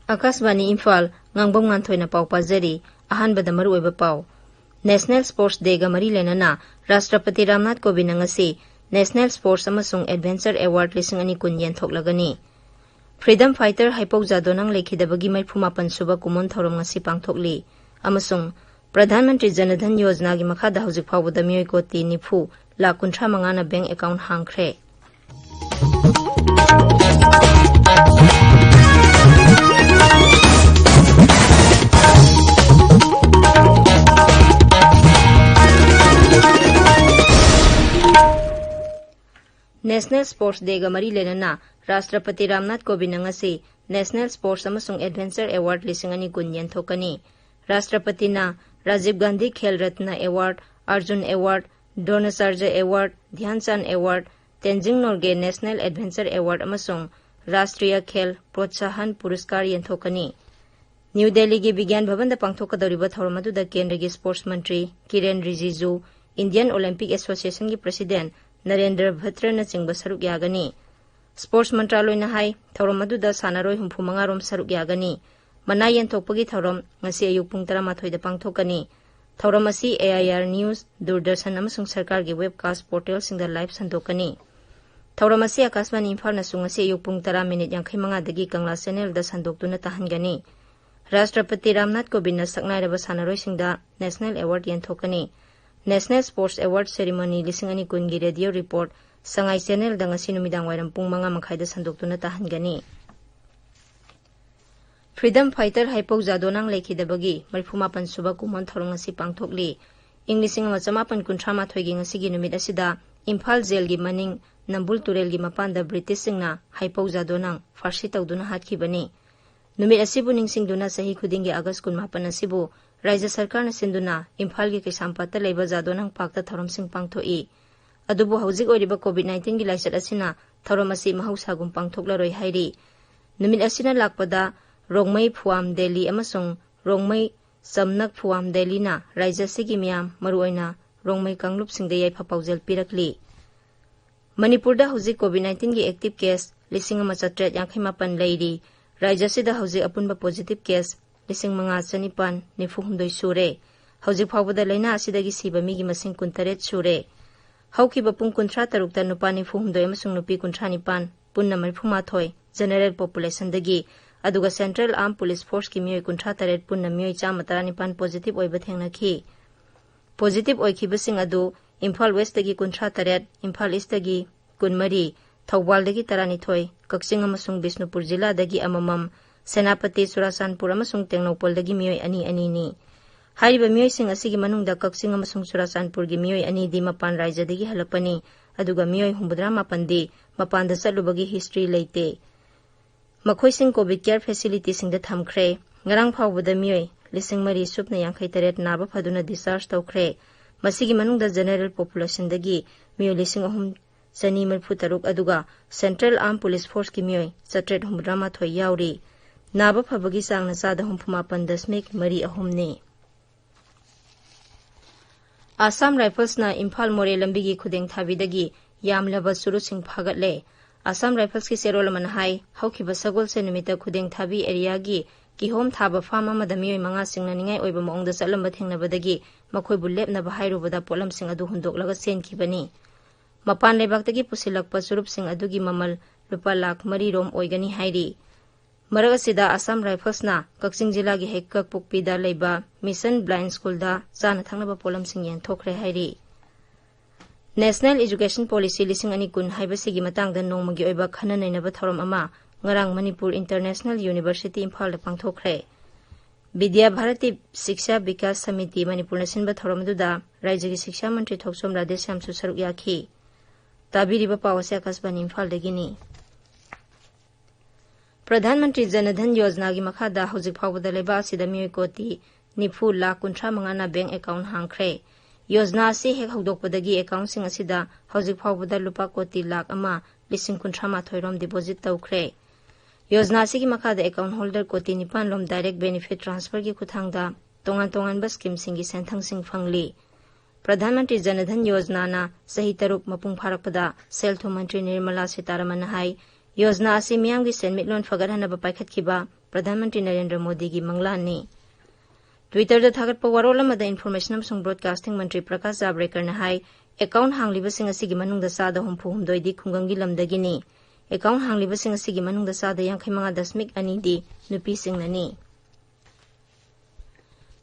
Akasbani Imphal Ngangbam Nganthoi na pau pazari ahanbada maruoiba pau. National Sports Day ga mari lenana Rashtrapati Ramnath Kovind ngasi National Sports amasung Adventure Award 2020 yentoklagani. Freedom Fighter Haipok Jadonang lekhidabagi maiphumapan suba kumon thorom ngasi pangthokli amasung Pradhan Mantri Janadhan Yojana gi makhada hojik phawbada miyoi koti nifu lakh 35 na bank account hangkhre. National Sports Day ga mari lenana Rashtrapati Ramnath Kovind ngasi National Sports amasung Adventure Award 2020 yenthokani. Rashtrapati na Rajiv Gandhi Khel Ratna Award, Arjun Award, Dronacharya Award, Dhyan Chand Award, Tenzing Norgay National Adventure Award amasung Rashtriya Khel Protsahan Puraskar yenthokani. New Delhi gi Vigyan Bhavan da pangthokadoriba thorom adu da Kendra gi Sports Mantri Kiren Rijiju, Indian Olympic Association gi President Narendra Bhatra na chingba saruk yagani. Sports Mantraloy na hai thorom adu da sanaroi 35 rom saruk yagani. Manay yenthokpagi thorom ngasi ayuk pung 13 da pangthokani. Thorom asi AIR News, Doordarshan amasung sarkar gi webcast portal singda live sandokani. Thorom asi Akasbani Imphal na ngasi ayuk pung 10 minute 55 dagi Kangla channel da sandoktuna tahangani. Rashtrapati Ramnath Kovind na saknairaba sanaroi singda National Award yenthokani. National Sports Award Ceremony 2020 gi radio report Sangai channel da ngasi numidang wairam pung 5 da sandoktuna tahangani. Freedom Fighter Haipok Jadonang lekhidabagi marfumapan suba kumon thorong ngasi pangthokli. Ing 1953 gi ngasi gi numit asida Imphal jail gi maning Nambul Turel gi mapanda British singna Haipok Jadonang farsi tawduna hatkibani. Numit asibu ningsingduna sahi khudingi August 18 asibu Raja Sarkar na sinduna Imphal gi Kaisampata leiba Jadonang pakta thorom sing pangthoi. Adubu hawjik oiriba COVID-19 gi laisat asina thorom asi mahausagum pangthoklaroi hairi. Numit asina lakpada Rongmai Phuam Delhi amasung Rongmai Samnak Phuam Delhi na Raja sigi miyam maruoina Rongmai Kanglup singda yaifa paujal pirakli. Manipurda hawjik COVID-19 gi active case 1958 leiri. Raja sida hawjik apunba positive case 5,992 sure. Hawjik phawbada laina asidagi siba migi masing 18 sure. Hawkiba pung 13 ta nupa 94 amasung nupi 19 punna 35 general population dagi aduga Central Armed Police Force ki miyoi 38 punna miyoi 119 positive oiba thengnakhi. Positive oikhibasing adu Imphal West dagi 38, Imphal East dagi 13, Thawbal dagi 12, Kakching amasung Bisnupur Jilla dagi amamam, Senapati Churachandpur amasung Tengnopol dagi miyoi ani ni. Hariba miyoi sing asigi manungda Kakching amasung Churachandpur gi miyoi ani di mapan raja dagi halapani, aduga miyoi 78 di mapanda chatlubagi history leite. Makhoi sing COVID care facility singda thamkhre, ngarang phawbada miyoi 2,358 naba phaduna discharge tawkhre. Masigi manungda general population dagi miyoi 3,936 aduga Central Armed Police Force ki miyoi 738 yauri. Naba phabagi sangna sada 58.3 ni. Assam Rifles na Imphal More lambigi khudeng thabidagi yamlaba suru sing phagatle. Assam Rifles ki serol manhai hawkiba sagol se numita khudeng thabi area gi kihom thaba farm amada miyoi 5 singna ningai oiba maongda chalamba thengnabadagi makhoi bu lepnaba hairubada polam sing adu hundoklaga senkibani. Mapan lebaktagi pusilakpa surup sing adugi mamal rupa lakh 3 rom oigani hairi. Maragasida Assam Rifles na Kakching Jilla gi Hekkak Pukpida leiba Mission Blind School da chana thangnaba polam sing yenthokre hairi. National Education Policy 2020 haibasigi matangda nongmagi oiba khana nainaba thorom ama ngarang Manipur International University Imphal da pangthokre. Vidya Bharati Shiksha Vikas Samiti Manipur na sinba thorom duda Rajya gi Shiksha Mantri Thoksom Rajesh Samsu saruk yakhi. Tabiriba pawase Akasbani Imphal dagini. Pradhan Mantri Janadhan Yojana gi makhada hawjik phawbada leba sida miyoi koti nifu lakh 35 na bank account hangkhre. Yojana si hek hawdokpadagi account sing asida hawjik phawbada lupa koti lakh ama 1,38 rom deposit tawkhre. Yojana si gi makhada account holder koti 9 rom direct benefit transfer gi kuthangda tongan ba scheme sing gi senthang sing phangli. Pradhan Mantri Janadhan Yojana na sahi taruk mapung pharakpada Selthum Mantri Nirmala Sitaraman hai Yojana asi miyam gi senmitlon fagarhanaba paikhatkiba प्रधानमंत्री नरेंद्र मोदी की Mangalani Twitter दा थागतपा वारोल अमदा information अमसुंग broadcasting मंत्री प्रकाश जावड़ेकर ने high account हांगलिबसिंग असिगी मनुंगदा सादा हुमफुहुमदोइदी खुंगंगी लमदगिनी account हांगलिबसिंग असिगी मनुंगदा सादा 35.2 दी नुपीसिंगननी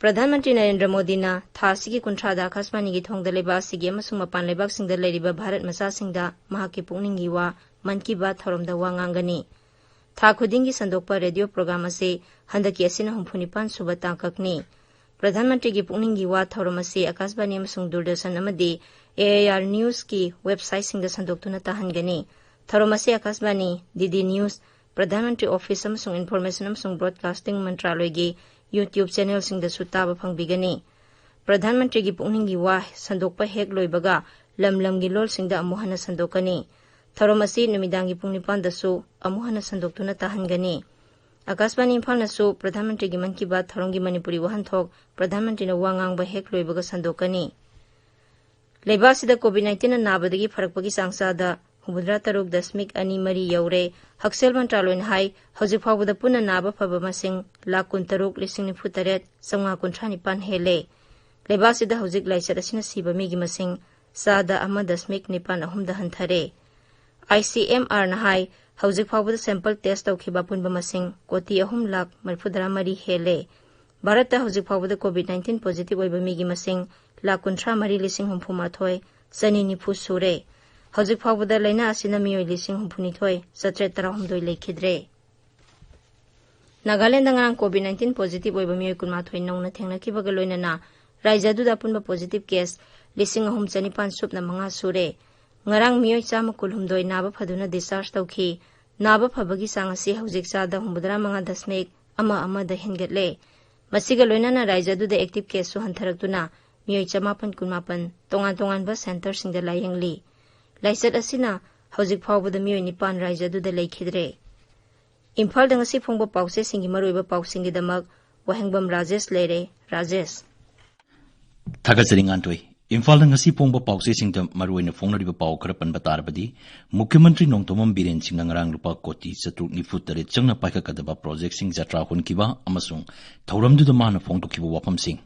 प्रधानमंत्री नरेंद्र मोदी ना थासिगी कुंथ्रादा आकाशवाणी की थोंगदा लेबासिगी अमसुंग मपान लेबाकसिंगदा लेरिबा भारत मसासिंगदा महाकी पुंगनिंगी वा मन की बात थौरमदा वा nganggani था खुदिंगी संदोकपा रेडियो प्रोग्राम असे हंदकी असिना 45 सुबह तांककनी प्रधानमंत्री की पुंगनिंगी वा थौरम असे आकाशवाणी अमसुंग दूरदर्शन अमदी AIR न्यूज की वेबसाइट सिंगदा संदोक्तुना ताहनगनी थौरम असे आकाशवाणी डीडी न्यूज प्रधानमंत्री ऑफिस अमसुंग इन्फॉर्मेशन अमसुंग ब्रॉडकास्टिंग मंत्रालय की YouTube चैनल सिंगदसु ताबा फंगबिगनी प्रधानमंत्री की पुंगनिंगी वा संदोकपा हेक लोइबगा लमलमगी लोल सिंगदा अमुहना संदोकनी थौरम असे नुमिदांगी पुंग 9 दसु अमुहना संदोक्तुना ताहनगनी आकाशवाणी इम्फाल नसु प्रधानमंत्री की मन की बात थौरंगी मणिपुरी वहनथोक प्रधानमंत्री न वा ngangbा हेक लोइबगा संदोकनी लेबासिदा कोविड-19 नाबदगी फरकपगी सांगसादा 63.2 मरी यौरे हक्सेल मंत्रालय हाई हौजिक फावबदा पुना नाबा फबा मसिंग 1,63,93 संगा कुंथ्रानी पान हेले लेबासिदा हौजिक लाइसत असिना सीबा मिगी मसिंग सादा 1.9 दा हंथरे ICMR ना हाई हौजिक फावबदा सैंपल टेस्ट तौखिबा पुनबा मसिंग 1,03,33 हेले भारत हौजिक फावबदा कोविड-19 पॉजिटिव ओइबा मिगी मसिंग 1,53,930 सनी निफु सुरे हौजिक फावबदा लैना असिना मियोय 1,62,730 लेखिद्रे नागालैंड ngarang कोविड-19 पॉजिटिव ओइबा मियोय 19 नौना थेंगनाखिबगा लोइनाना राज्यदुदा पुनबा पॉजिटिव केस 3,5 सुपना 5 सुरे ngarang मियोय 112 नाबा फदुना डिस्चार्ज तौखी नाबा फबगी सांगसी हौजिक सादा 95.1 दा हेंगेटले मसिगा लोइनाना राज्यदुदा एक्टिव केस सु हंथरक्तुना मियोय 118 तोंगान सेंटर सिंगदा लायंगली लाइसत असिना हौजिक फावबदा मियोय 9 राज्यदुदा लेखिद्रे इम्फाल दंगसी फोंगबा पाउसे सिंगी मरोइबा पाउसिंगी दमक वहेंगबम राजेश लेरे राजेश थागतजरी nganthoi इम्फाल दंगसी फोंगबा पाउसे सिंगदा मरोइना फोंगनरिबा पाउ खरा पनबा तारबदी मुख्यमंत्री नोंतोमम बीरेन सिंह ngarang lupa कोटी 794 चंगना पाइखकदबा प्रोजेक्ट सिंग जत्रा हुनकिबा अमसुंग थौरमदुदा माना फोंगदोकिबा वाफम सिंग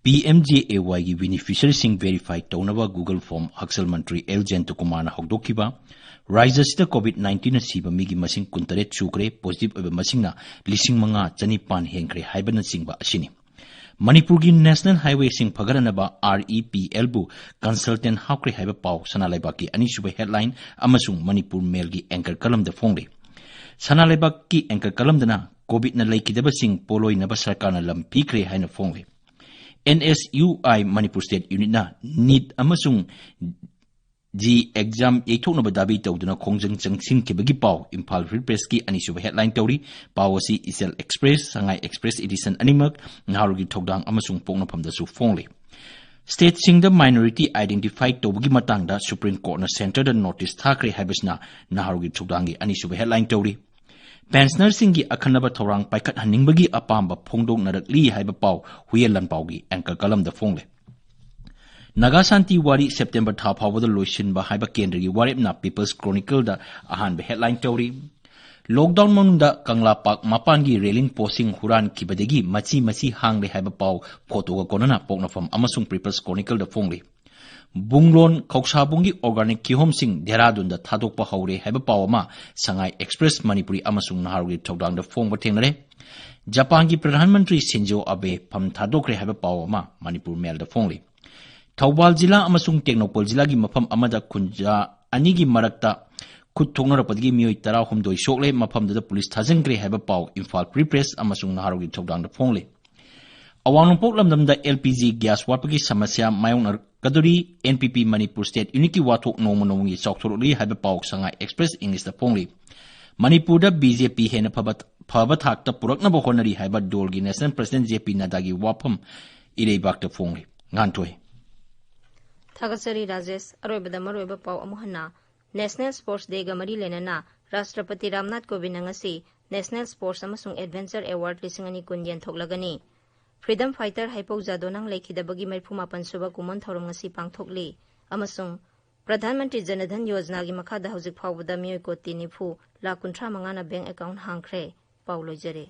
PMJAY की बेनिफिशियरी सिंग वेरीफाई तौनबा गूगल फॉर्म हक्सल मंत्री एल जयंतकुमार ना हौदोकिबा राज्यसिदा कोविड-19 सीबा मिगी मसिंग 19 चुकरे पॉजिटिव ओइबा मसिंगना 5,500 हेंखरे हाइबना सिंगबा असिनी मणिपुर की नेशनल हाईवे सिंग फगरनबा REPL बु कंसल्टेंट हाउक्रे हाइबा पाउ सनालाइबा की अनिसुबा हेडलाइन अमसुंग मणिपुर मेल की एंकर कलम द फोंगले सनालाइबा की एंकर कलम दना कोविड न लेकिदबा सिंग पोलोइ नबा सरकार न lump पीखरे हाइना फोंगले NSUI Manipur State Unit na NEET amasung G exam yeithoknaba dabi tawduna khongjang changsin kibagi paw Imphal Free Press ki anisuba headline tawri pawasi Isel Express Sangai Express edition animak ngarugi thokdang amasung poknaphamda su fongle State singda minority identified tawgi matangda Supreme Court na center da notice thakre haibasna naharugi thokdangi anisuba headline tawri Pensioner singi akhanaba thorang paikat haningbagi apamba phongdong narakli haiba paw huyelan pawgi anchor kalam da fongle Naga Santi Wari September tha phawada loishin ba haiba kendra gi warep na People's Chronicle da ahan be headline tawri Lockdown manunda Kangla Park mapan gi railing posting huran kibadegi machi hangre haiba paw photo ga konana poknafam amasung People's Chronicle da fongle Bunglon Koksabungi Organic Kihom Sing Deradun da Thadokpa Haure Haiba Pawama Sangai Express Manipuri Amasung Naharugi Thokdang da Phong Batengle Japan ki Pradhan Mantri Shinzo Abe Pham Thadokre Haiba Pawama Manipur Mel da Phongli Thawbal Jila Amasung Technopol Jila gi Mafam Amada Kunja Anigi Marakta Kut Thongnarapadgi Miyoi Tara Humdoi Sokle Mafam da Police Thajangre Haiba Paw Imphal Free Press Amasung Naharugi Thokdang da Phongli Awangnongpok lamdamda LPG gas watpagi samasya mayong kaduri NPP Manipur State Unity wathok nongmonongi chokthorli haiba paw Sangai Express English da phongli Manipur da BJP hena phaba thakta puraknaba honari haiba dolgi National President JP Nadda gi wafam ireibak da phongli nganthoi Thagasari Rajesh aroibada maroiba paw amuhana National Sports Day ga mari lenana Rashtrapati Ramnath Kovind ngasi National Sports amasung Adventure Award 2020 thoklagani Freedom Fighter Haipau Jadonang Lekidabagi Maiphumapan Suba Kumon Thorongasi Pangthokli Amasung Pradhan Mantri Janadhan Yojana gi Makhada Hauzik Phawbada Miyoi Koti Nifu 1,59 bank account hangkhre पाउ लोइजरे।